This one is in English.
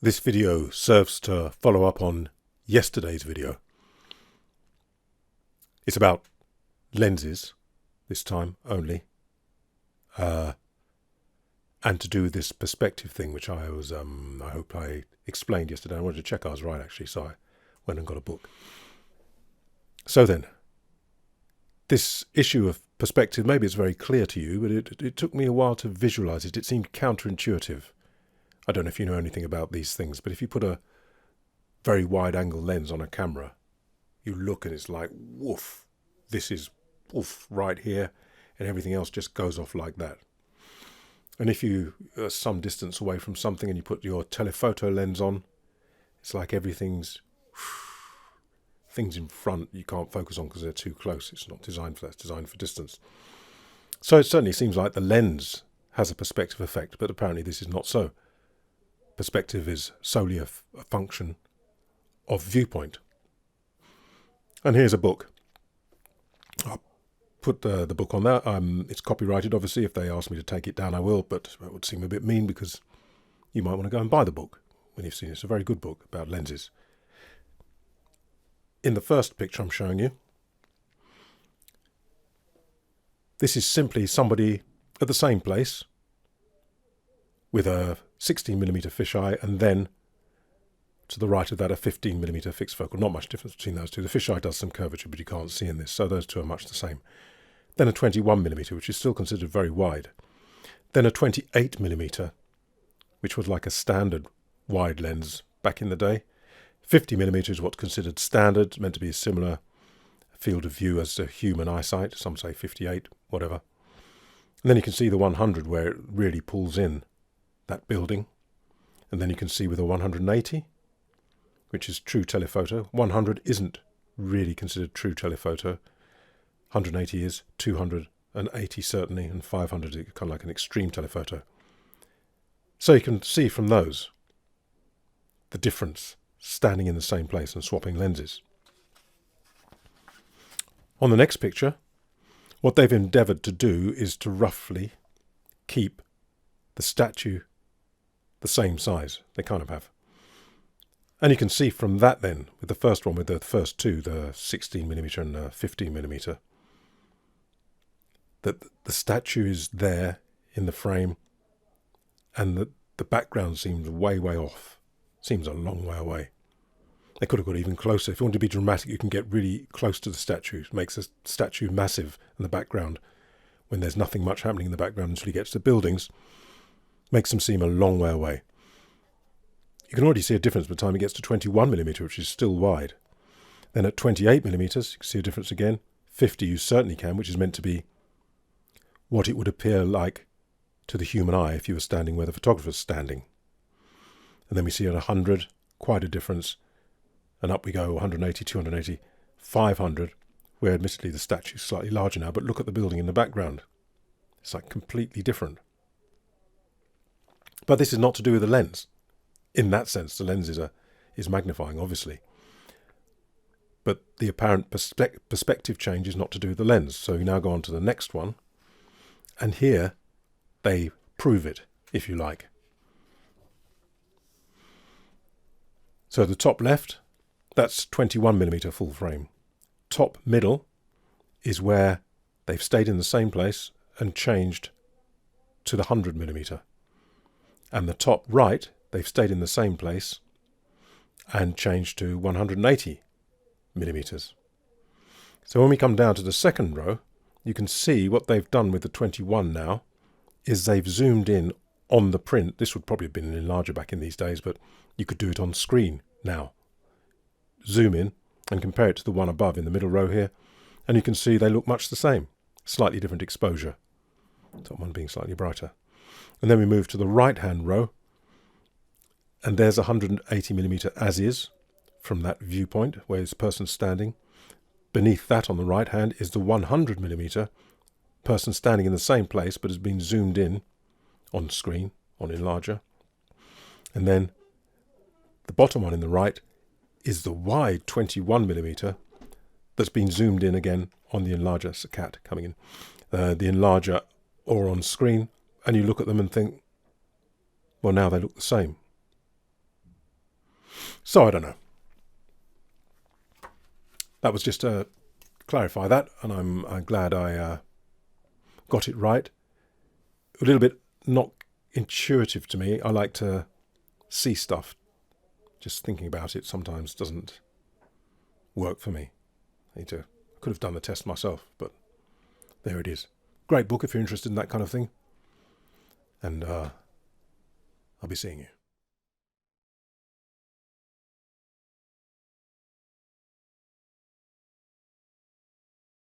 This video serves to follow up on yesterday's video. It's about lenses, this time only, and to do with this perspective thing, which I hope I explained yesterday. I wanted to check I was right, actually, so I went and got a book. So then, this issue of perspective, maybe it's very clear to you, but it took me a while to visualize it. It seemed counterintuitive. I don't know if you know anything about these things, but if you put a very wide-angle lens on a camera, you look and it's like, woof, this is woof right here, and everything else just goes off like that. And if you are some distance away from something and you put your telephoto lens on, it's like everything's things in front you can't focus on because they're too close. It's not designed for that, it's designed for distance. So it certainly seems like the lens has a perspective effect, but apparently this is not so. Perspective is solely a function of viewpoint. And here's a book. I'll put the book on there. It's copyrighted, obviously. If they ask me to take it down, I will, but it would seem a bit mean because you might want to go and buy the book when you've seen it. It's a very good book about lenses. In the first picture I'm showing you, this is simply somebody at the same place with a 16mm fisheye, and then to the right of that a 15mm fixed focal. Not much difference between those two. The fisheye does some curvature, but you can't see in this, so those two are much the same. Then a 21mm, which is still considered very wide. Then a 28mm, which was like a standard wide lens back in the day. 50mm is what's considered standard, meant to be a similar field of view as the human eyesight. Some say 58, whatever. And then you can see the 100 where it really pulls in that building. And then you can see with a 180, which is true telephoto. 100 isn't really considered true telephoto. 180 is, 280 certainly, and 500 is kind of like an extreme telephoto. So you can see from those the difference standing in the same place and swapping lenses. On the next picture, what they've endeavoured to do is to roughly keep the statue the same size. They kind of have. And you can see from that then, with the first one, with the first two, the 16mm and the 15mm, that the statue is there in the frame and the background seems way off. Seems a long way away. They could have got even closer. If you want to be dramatic, you can get really close to the statue. It makes the statue massive in the background when there's nothing much happening in the background until you get to the buildings. Makes them seem a long way away. You can already see a difference by the time it gets to 21mm, which is still wide. Then at 28mm, you can see a difference again. 50 you certainly can, which is meant to be what it would appear like to the human eye if you were standing where the photographer's standing. And then we see at 100, quite a difference. And up we go, 180, 280, 500, where admittedly the statue's slightly larger now, but look at the building in the background. It's like completely different. But this is not to do with the lens. In that sense, the lens is magnifying, obviously. But the apparent perspective change is not to do with the lens. So you now go on to the next one. And here they prove it, if you like. So the top left, that's 21mm full frame. Top middle is where they've stayed in the same place and changed to the 100mm. And the top right, they've stayed in the same place and changed to 180mm. So when we come down to the second row, you can see what they've done with the 21 now is they've zoomed in on the print. This would probably have been an enlarger back in these days, but you could do it on screen now. Zoom in and compare it to the one above in the middle row here, and you can see they look much the same. Slightly different exposure. Top one being slightly brighter. And then we move to the right-hand row, and there's 180mm as is from that viewpoint where this person's standing. Beneath that on the right hand is the 100mm person standing in the same place but has been zoomed in on screen, on enlarger. And then the bottom one in the right is the wide 21mm that's been zoomed in again on the enlarger. It's a cat coming in. The enlarger or on screen, and you look at them and think, well, now they look the same. So I don't know. That was just to clarify that, and I'm glad I got it right. A little bit not intuitive to me. I like to see stuff. Just thinking about it sometimes doesn't work for me. I could have done the test myself, but there it is. Great book if you're interested in that kind of thing. And I'll be seeing you.